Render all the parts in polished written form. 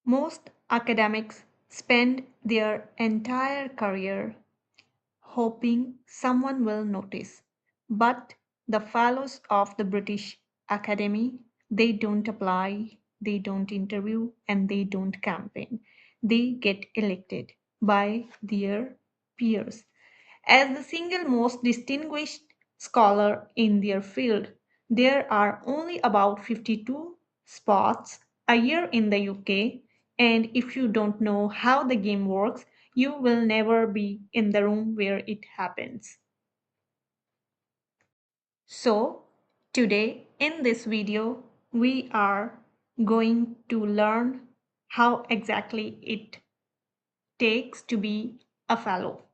Most academics spend their entire career hoping someone will notice. But the fellows of the British Academy, they don't apply, they don't interview, and they don't campaign. They get elected by their peers as the single most distinguished scholar in their field. There are only about 52 spots a year in the UK, and if you don't know how the game works, you will never be in the room where it happens. So, today in this video, we are going to learn how exactly it takes to be a fellow.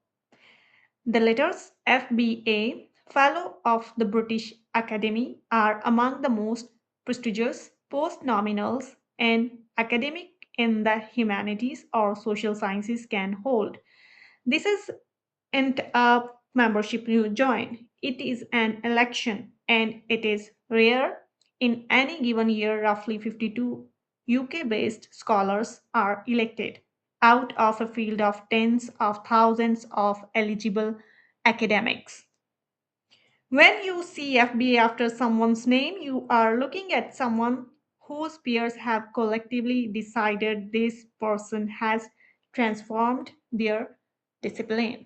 The letters FBA, Fellow of the British Academy, are among the most prestigious post-nominals an academic in the humanities or social sciences can hold. This isn't a membership you join, it is an election and it is rare. In any given year, roughly 52 UK based scholars are elected out of a field of tens of thousands of eligible academics. When you see FBA after someone's name, you are looking at someone whose peers have collectively decided this person has transformed their discipline.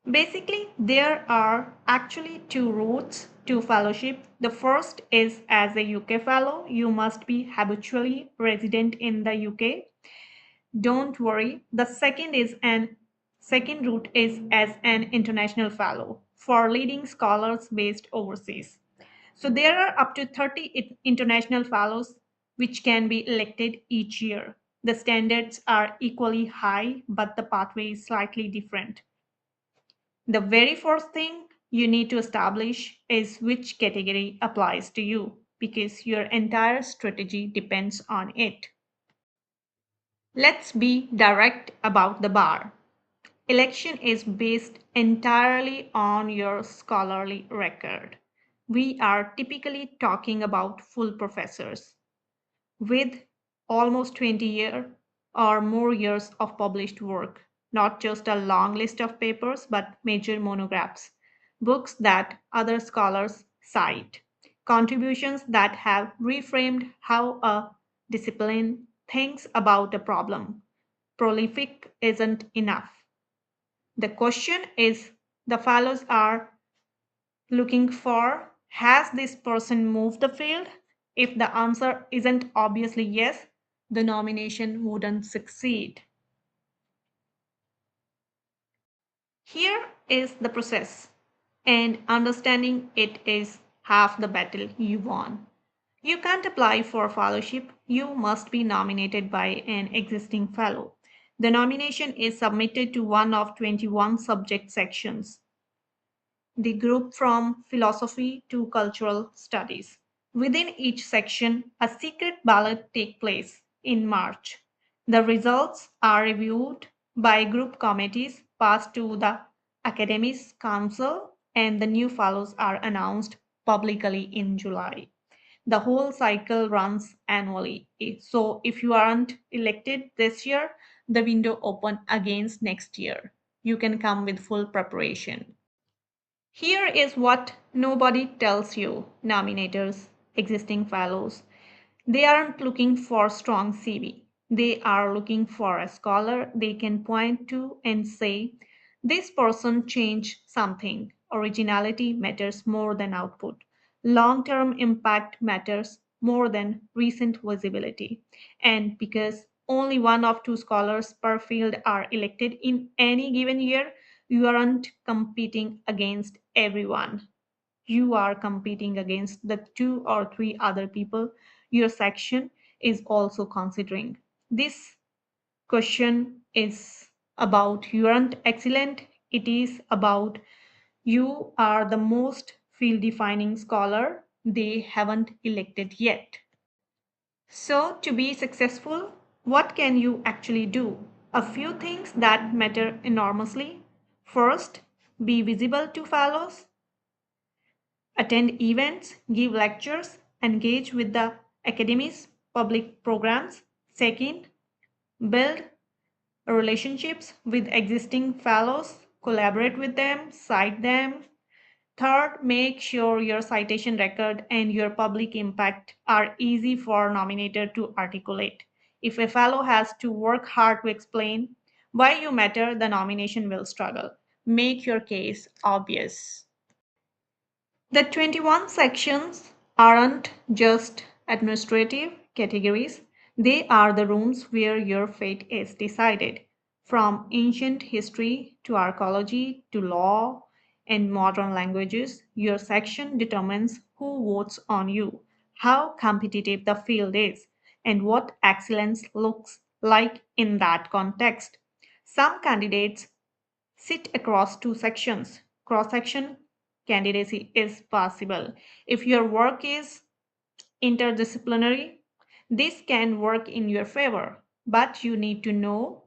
Basically, there are actually two routes to fellowship. The first is as a UK fellow. You must be habitually resident in the UK. Don't worry. The second route is as an international fellow for leading scholars based overseas. So there are up to 30 international fellows which can be elected each year. The standards are equally high, but the pathway is slightly different. The very first thing you need to establish is which category applies to you because your entire strategy depends on it. Let's be direct about the bar. Election is based entirely on your scholarly record. We are typically talking about full professors with almost 20 year or more years of published work, not just a long list of papers, but major monographs, books that other scholars cite, contributions that have reframed how a discipline thinks about a problem. Prolific isn't enough. The question is the fellows are looking for, has this person moved the field? If the answer isn't obviously yes, the nomination wouldn't succeed. Here is the process, and understanding it is half the battle you won. You can't apply for fellowship, you must be nominated by an existing fellow. The nomination is submitted to one of 21 subject sections. The group from philosophy to cultural studies. Within each section, a secret ballot takes place in March. The results are reviewed by group committees, passed to the Academy's Council, and the new fellows are announced publicly in July. The whole cycle runs annually. So if you aren't elected this year, the window open against next year. You can come with full preparation. Here is what nobody tells you, nominators, existing fellows. They aren't looking for strong CV. They are looking for a scholar they can point to and say, this person changed something. Originality matters more than output. Long term impact matters more than recent visibility. And because only one of two scholars per field are elected in any given year, you aren't competing against everyone. You are competing against the two or three other people your section is also considering. This question is about you aren't excellent, it is about you are the most field defining scholar they haven't elected yet. So, to be successful, what can you actually do? A few things that matter enormously. First, be visible to fellows. Attend events, give lectures, engage with the Academy's public programs. Second, build relationships with existing fellows, collaborate with them, cite them. Third, make sure your citation record and your public impact are easy for nominator to articulate. If a fellow has to work hard to explain why you matter, the nomination will struggle. Make your case obvious. The 21 sections aren't just administrative categories, they are the rooms where your fate is decided. From ancient history to archaeology to law and modern languages, your section determines who votes on you, how competitive the field is, and what excellence looks like in that context. Some candidates sit across two sections. Cross section candidacy is possible. If your work is interdisciplinary, this can work in your favor, but you need to know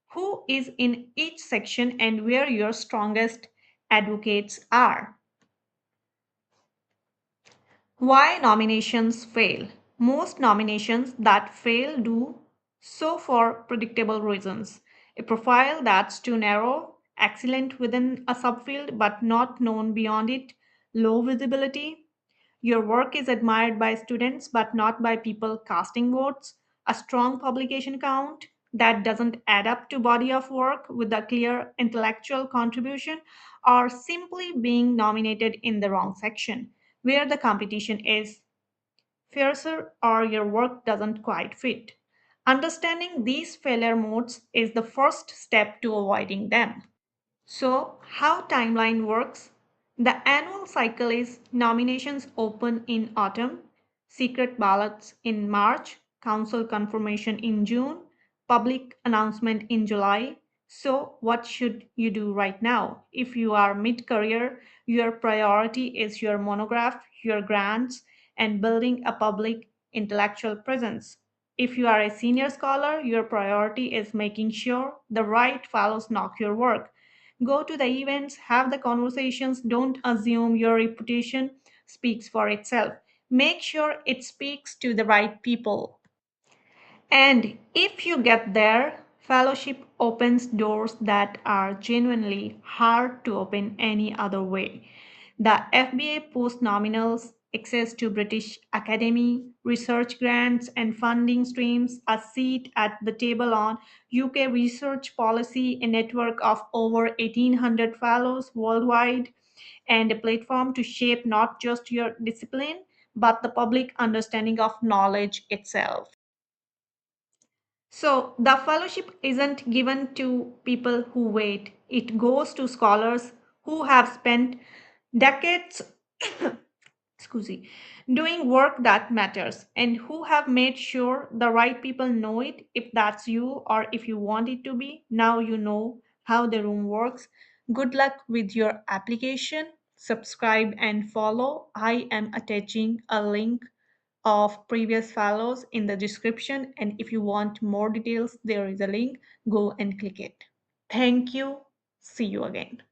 who is in each section and where your strongest advocates are. Why nominations fail? Most nominations that fail do so for predictable reasons. A profile that's too narrow, excellent within a subfield but not known beyond it, low visibility. Your work is admired by students but not by people casting votes. A strong publication count that doesn't add up to body of work with a clear intellectual contribution, or simply being nominated in the wrong section where the competition is fiercer or your work doesn't quite fit. Understanding these failure modes is the first step to avoiding them. So, how timeline works? The annual cycle is nominations open in autumn, secret ballots in March, council confirmation in June, public announcement in July. So, what should you do right now? If you are mid career, your priority is your monograph, your grants, and building a public intellectual presence. If you are a senior scholar, your priority is making sure the right fellows knock your work. Go to the events, have the conversations, don't assume your reputation speaks for itself. Make sure it speaks to the right people. And if you get there, fellowship opens doors that are genuinely hard to open any other way. The FBA post nominals, access to British Academy, research grants and funding streams, a seat at the table on UK research policy, a network of over 1,800 fellows worldwide, and a platform to shape not just your discipline, but the public understanding of knowledge itself. So the fellowship isn't given to people who wait. It goes to scholars who have spent decades excuse me, doing work that matters and who have made sure the right people know it. If that's you or if you want it to be, now you know how the room works. Good luck with your application. Subscribe and follow. I am attaching a link of previous fellows in the description, and if you want more details, there is a link. Go and click it. Thank you. See you again.